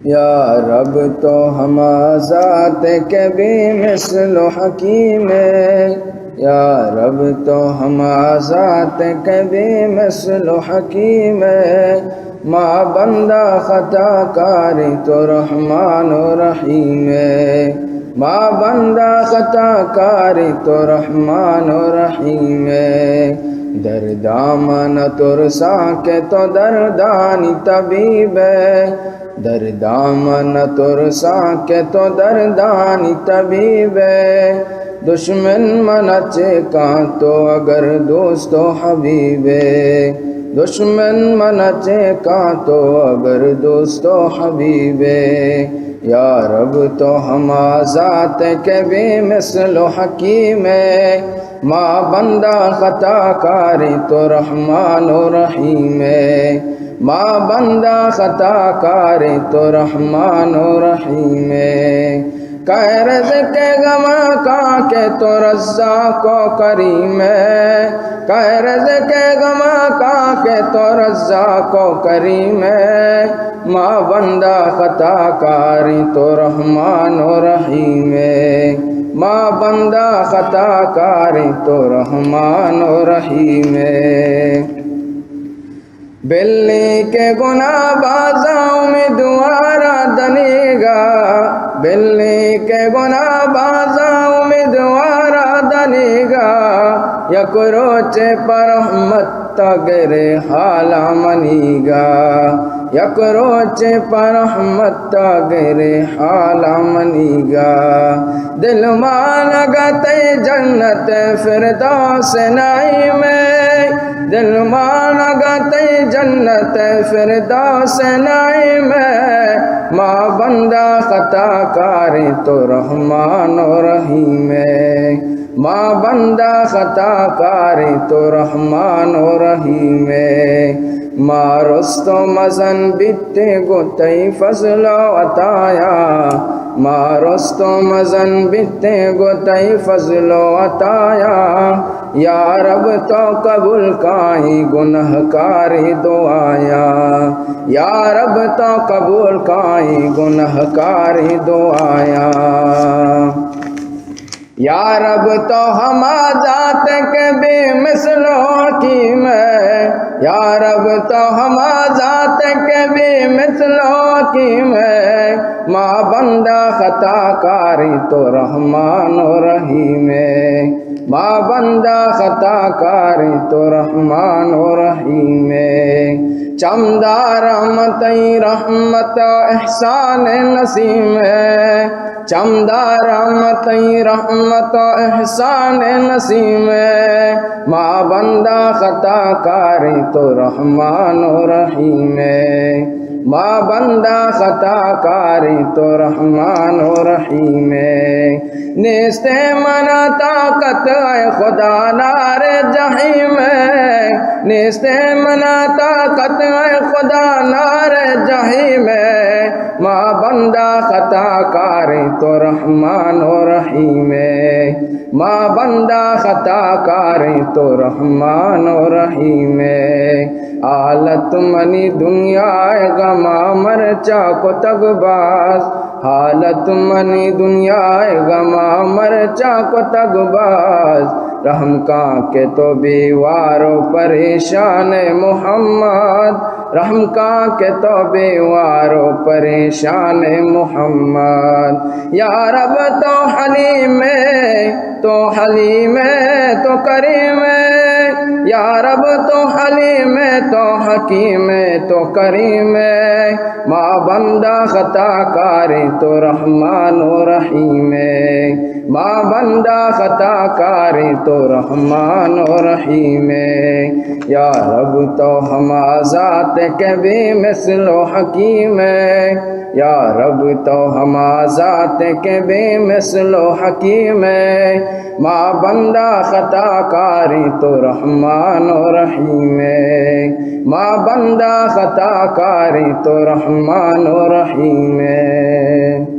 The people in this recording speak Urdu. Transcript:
یا رب تو ہم ذات کے بھی مثل و حکیم ہے، یا رب تو ہم ذات کے بھی مثل و حکیم ہے، ماں بندہ خطا کاری تو رحمان و رحیم ہے، ماں بندہ خطا کاری تو رحمان و رحیم ہے، در دامن ترسا کے تو دردانی طبیب ہے، در دامن ترسا کے تو دردانی طبیب ہے، دشمن منچے کا تو اگر دوست و حبیب ہے، دشمن منچے کا تو اگر دوست و حبیب ہے، یا رب تو ہم ذات کے بھی مثل و حکیم ہے، ماں بندہ خطا کاری تو رحمان و رحیم ہے، ماں بندہ خطا کاری تو رحمان و رحیم ہے، کہ رزق غم کا کہ تو رزاق و کریم ہے، کہ رزق غم کا کہ تو رزاق و کریم ہے، ماں بندہ خطا کاری تو رحمان و رحیم ہے، ماں بندہ خطا کاری تو رحمان و رحیم ہے، بلی کے گناہ بازاں امیدوارا دنے گا، بلی کے گناہ بازاں امیدوارا دنے گا، یک روچ پر رحمت تگر حالا منی گا، یک روچ پر رحمت تگر حالا منی گا، دل مانگا تے جنت فردوس نعیم ہے، دل مانگا تے جنت فردوس نعیم ہے، ماں بندہ خطا کاری تو رحمان و رحیم ہے، ماں بندہ خطا کاری تو رحمان و رحیم ہے، ماں رست و مزن بیتے گوتی فضل و عطایا، ماں رست و مزن بیتے گوتی فضل و عطایا، یا رب تو قبول کائی گناہ کاری دعایا، یا رب تو قبول کائی گناہ کاری دعایا، یا رب تو ہم ذات کے بھی مثل و حکیم ہے، یا رب تو ہم ذات کے بھی مثل و حکیم ہے، ماں بندہ خطا کاری تو رحمان و رحیم ہے، ماں بندہ خطا کاری تو رحمان و رحیم ہے، چمدار رحمتیں رحمت و احسان نسیم ہے، چمدار رحمتیں رحمت و احسان نسیم ہے، ماں بندہ خطا کاری تو رحمان و رحیم ہے، ماں بندہ خطا کاری تو رحمان و رحیم ہے، نیست منا طاقت اے خدا نار جہیم ہے، نیست منا طاقت اے خدا نار جہیم ہے، ماں بندہ خطا کاری تو رحمان و رحیم ہے، ماں بندہ خطا کاری تو رحمان و رحیم ہے، حالت منی دنیا غما مرچا کو تگ باز، حالت منی دنیا غما مرچا کو تگ باز، رحم کا کہ تو بیوار و پریشان محمد، رحم کا کہ تو بیوار و پریشان محمد، یا رب تو حلیم ہے تو حلیم ہے تو کریم ہے، یا رب تو حلیم ہے تو حکیم ہے تو کریم ہے، ماں بندہ خطا کاری تو رحمان و رحیم ہے، ماں بندہ خطا کاری تو رحمان و رحیم ہے، یا رب تو ہم ذات کے بھی مثل و حکیم ہے، یا رب تو ہم ذات کے بھی مثل و حکیم ہے، ماں بندہ خطا کاری تو رحمان و رحیم ہے، ماں بندہ خطا کاری تو رحمان و رحیم ہے۔